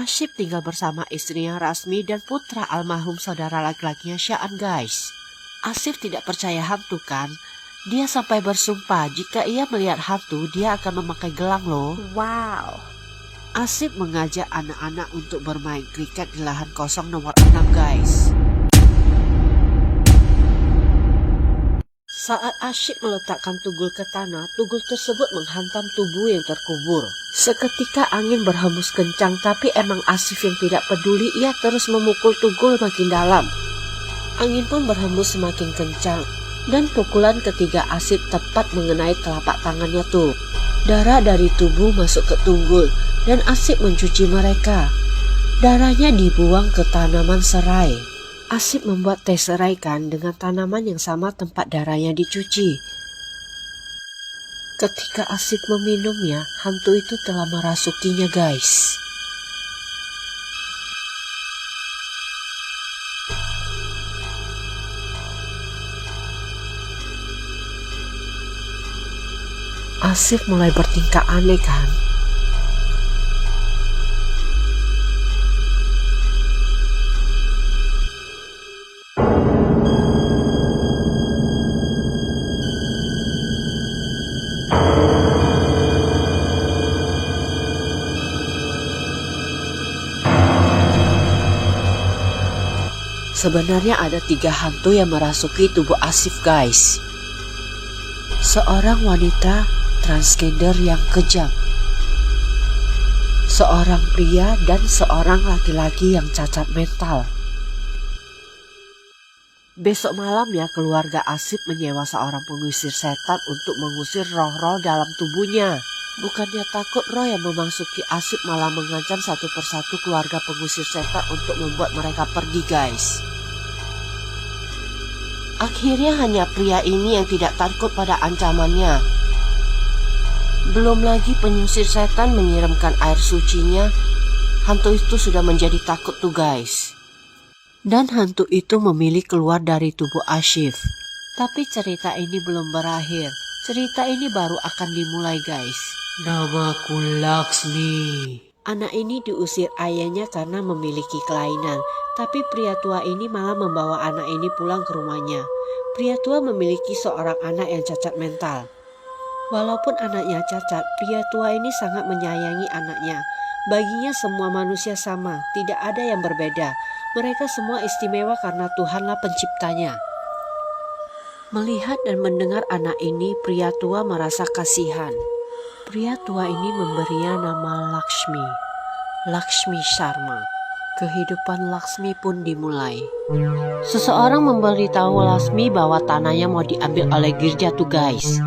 Asyif tinggal bersama istrinya Rasmi dan putra almarhum saudara laki-lakinya Syaan guys. Asyif tidak percaya hantu kan? Dia sampai bersumpah jika ia melihat hantu dia akan memakai gelang loh. Wow. Asyif mengajak anak-anak untuk bermain kriket di lahan kosong nomor 6 guys. Saat Asyif meletakkan tugul ke tanah, tugul tersebut menghantam tubuh yang terkubur. Seketika angin berhembus kencang, tapi emang Asyif yang tidak peduli, ia terus memukul tugul makin dalam. Angin pun berhembus semakin kencang, dan pukulan ketiga Asyif tepat mengenai telapak tangannya tuh. Darah dari tubuh masuk ke tunggul, dan Asyif mencuci mereka. Darahnya dibuang ke tanaman serai. Asyif membuat teh serai kan dengan tanaman yang sama tempat darahnya dicuci. Ketika Asyif meminumnya, hantu itu telah merasukinya guys. Asyif mulai bertingkah aneh kan. Sebenarnya ada 3 hantu yang merasuki tubuh Asyif guys. Seorang wanita transgender yang kejam, seorang pria dan seorang laki-laki yang cacat mental. Besok malamnya keluarga Asyif menyewa seorang pengusir setan untuk mengusir roh-roh dalam tubuhnya. Bukannya takut roh yang memasuki Asyif malah mengancam satu persatu keluarga pengusir setan untuk membuat mereka pergi guys. Akhirnya hanya pria ini yang tidak takut pada ancamannya. Belum lagi penyusir setan menyiramkan air sucinya, hantu itu sudah menjadi takut tuh guys. Dan hantu itu memilih keluar dari tubuh Asyif. Tapi cerita ini belum berakhir. Cerita ini baru akan dimulai guys. Namaku Laksmi. Anak ini diusir ayahnya karena memiliki kelainan. Tapi pria tua ini malah membawa anak ini pulang ke rumahnya. Pria tua memiliki seorang anak yang cacat mental. Walaupun anaknya cacat, pria tua ini sangat menyayangi anaknya. Baginya semua manusia sama, tidak ada yang berbeda. Mereka semua istimewa karena Tuhanlah penciptanya. Melihat dan mendengar anak ini, pria tua merasa kasihan. Pria tua ini memberinya nama Laksmi, Laksmi Sharma. Kehidupan Laksmi pun dimulai. Seseorang memberitahu Laksmi bahwa tanahnya mau diambil oleh Girja tuh guys.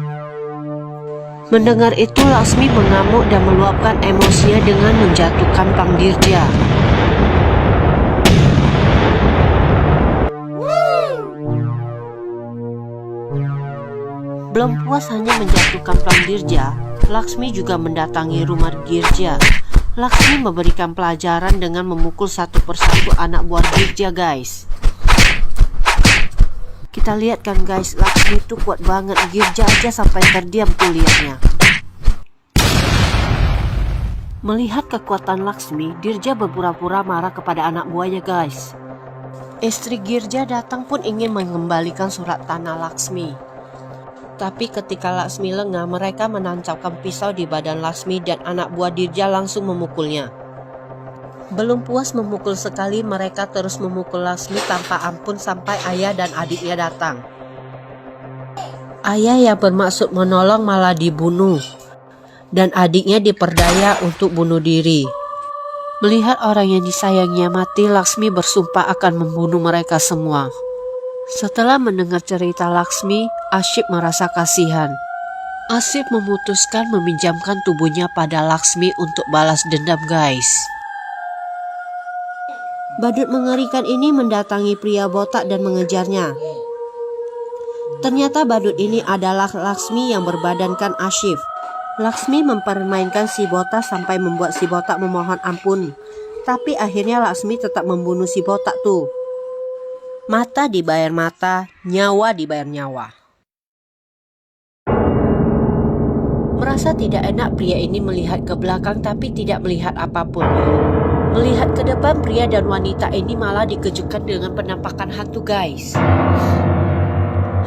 Mendengar itu Laksmi mengamuk dan meluapkan emosinya dengan menjatuhkan Pang Dirja. Belum puas hanya menjatuhkan Pang Dirja, Laksmi juga mendatangi rumah Girja. Laksmi memberikan pelajaran dengan memukul satu persatu anak buah Girja guys. Kita lihat kan guys, Laksmi itu kuat banget. Girja aja sampai terdiam tuh liatnya. Melihat kekuatan Laksmi, Dirja berpura-pura marah kepada anak buahnya guys. Istri Girja datang pun ingin mengembalikan surat tanah Laksmi. Tapi ketika Laksmi lengah, mereka menancapkan pisau di badan Laksmi dan anak buah Dirja langsung memukulnya. Belum puas memukul sekali, mereka terus memukul Laksmi tanpa ampun sampai ayah dan adiknya datang. Ayah yang bermaksud menolong malah dibunuh, dan adiknya diperdaya untuk bunuh diri. Melihat orang yang disayangnya mati, Laksmi bersumpah akan membunuh mereka semua. Setelah mendengar cerita Laksmi, Asyif merasa kasihan. Asyif memutuskan meminjamkan tubuhnya pada Laksmi untuk balas dendam guys. Badut mengerikan ini mendatangi pria botak dan mengejarnya. Ternyata badut ini adalah Laksmi yang berbadankan Asyif. Laksmi mempermainkan si botak sampai membuat si botak memohon ampun. Tapi akhirnya Laksmi tetap membunuh si botak tuh. Mata dibayar mata, nyawa dibayar nyawa. Merasa tidak enak, pria ini melihat ke belakang tapi tidak melihat apapun. Melihat ke depan, pria dan wanita ini malah dikejutkan dengan penampakan hantu, guys.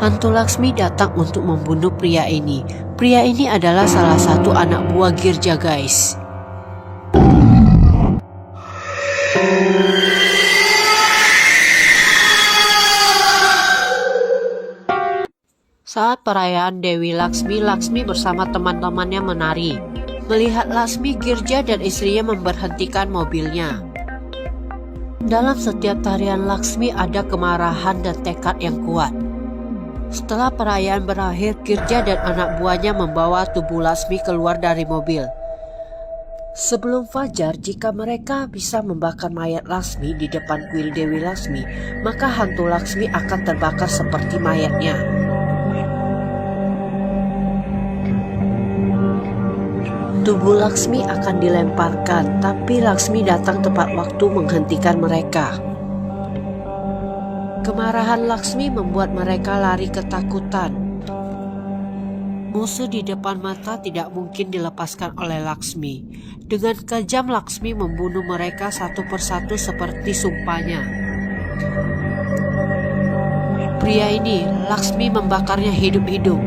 Hantu Laksmi datang untuk membunuh pria ini. Pria ini adalah salah satu anak buah Girja, guys. Saat perayaan Dewi Laksmi, Laksmi bersama teman-temannya menari. Melihat Laksmi, Girja dan istrinya memberhentikan mobilnya. Dalam setiap tarian Laksmi ada kemarahan dan tekad yang kuat. Setelah perayaan berakhir, Girja dan anak buahnya membawa tubuh Laksmi keluar dari mobil. Sebelum fajar, jika mereka bisa membakar mayat Laksmi di depan kuil Dewi Laksmi, maka hantu Laksmi akan terbakar seperti mayatnya. Tubuh Laksmi akan dilemparkan, tapi Laksmi datang tepat waktu menghentikan mereka. Kemarahan Laksmi membuat mereka lari ketakutan. Musuh di depan mata tidak mungkin dilepaskan oleh Laksmi. Dengan kejam Laksmi membunuh mereka satu persatu seperti sumpahnya. Pria ini, Laksmi membakarnya hidup-hidup.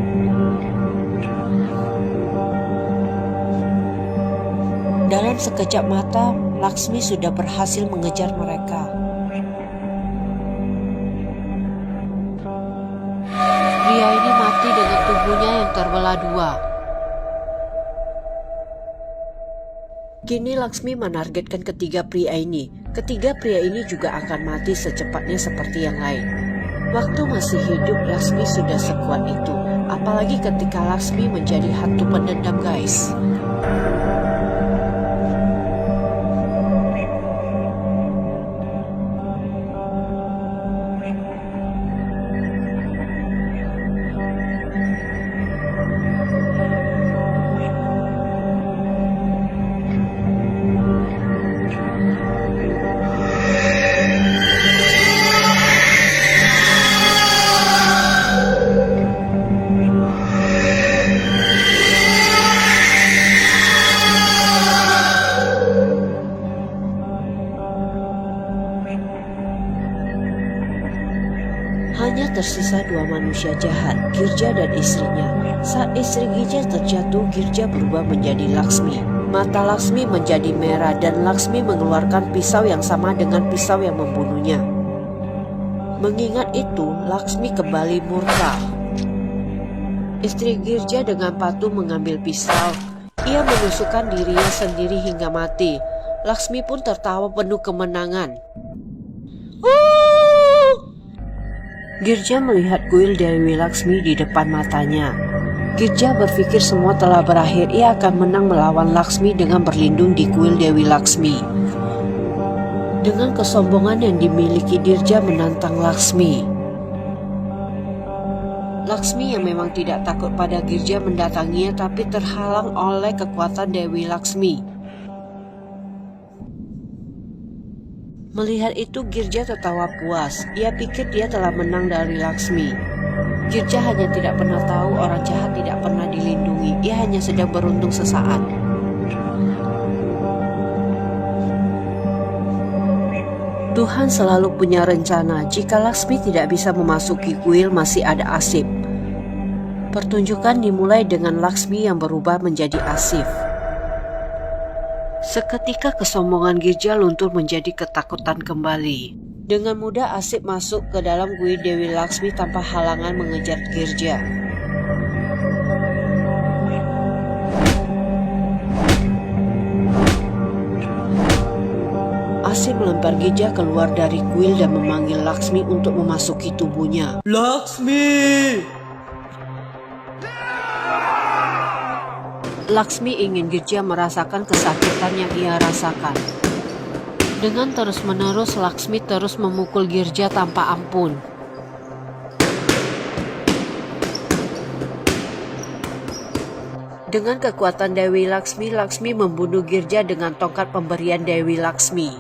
Dalam sekejap mata, Laksmi sudah berhasil mengejar mereka. Pria ini mati dengan tubuhnya yang terbelah dua. Kini Laksmi menargetkan ketiga pria ini. Ketiga pria ini juga akan mati secepatnya seperti yang lain. Waktu masih hidup, Laksmi sudah sekuat itu. Apalagi ketika Laksmi menjadi hantu pendendam, guys. Hanya tersisa dua manusia jahat, Girja dan istrinya. Saat istri Girja terjatuh, Girja berubah menjadi Laksmi. Mata Laksmi menjadi merah dan Laksmi mengeluarkan pisau yang sama dengan pisau yang membunuhnya. Mengingat itu, Laksmi kembali murka. Istri Girja dengan patuh mengambil pisau. Ia menusukkan dirinya sendiri hingga mati. Laksmi pun tertawa penuh kemenangan. Girja melihat kuil Dewi Laksmi di depan matanya. Girja berpikir semua telah berakhir. Ia akan menang melawan Laksmi dengan berlindung di kuil Dewi Laksmi. Dengan kesombongan yang dimiliki, Girja menantang Laksmi. Laksmi yang memang tidak takut pada Girja mendatanginya, tapi terhalang oleh kekuatan Dewi Laksmi. Melihat itu, Girja tertawa puas. Ia pikir dia telah menang dari Laksmi. Girja hanya tidak pernah tahu orang jahat tidak pernah dilindungi. Ia hanya sedang beruntung sesaat. Tuhan selalu punya rencana. Jika Laksmi tidak bisa memasuki kuil, masih ada Asif. Pertunjukan dimulai dengan Laksmi yang berubah menjadi Asif. Seketika kesombongan Girja luntur menjadi ketakutan kembali. Dengan mudah Asif masuk ke dalam kuil Dewi Laksmi tanpa halangan mengejar Girja. Asif melempar Girja keluar dari kuil dan memanggil Laksmi untuk memasuki tubuhnya. Laksmi! Laksmi ingin Girja merasakan kesakitan yang ia rasakan. Dengan terus-menerus, Laksmi terus memukul Girja tanpa ampun. Dengan kekuatan Dewi Laksmi, Laksmi membunuh Girja dengan tongkat pemberian Dewi Laksmi.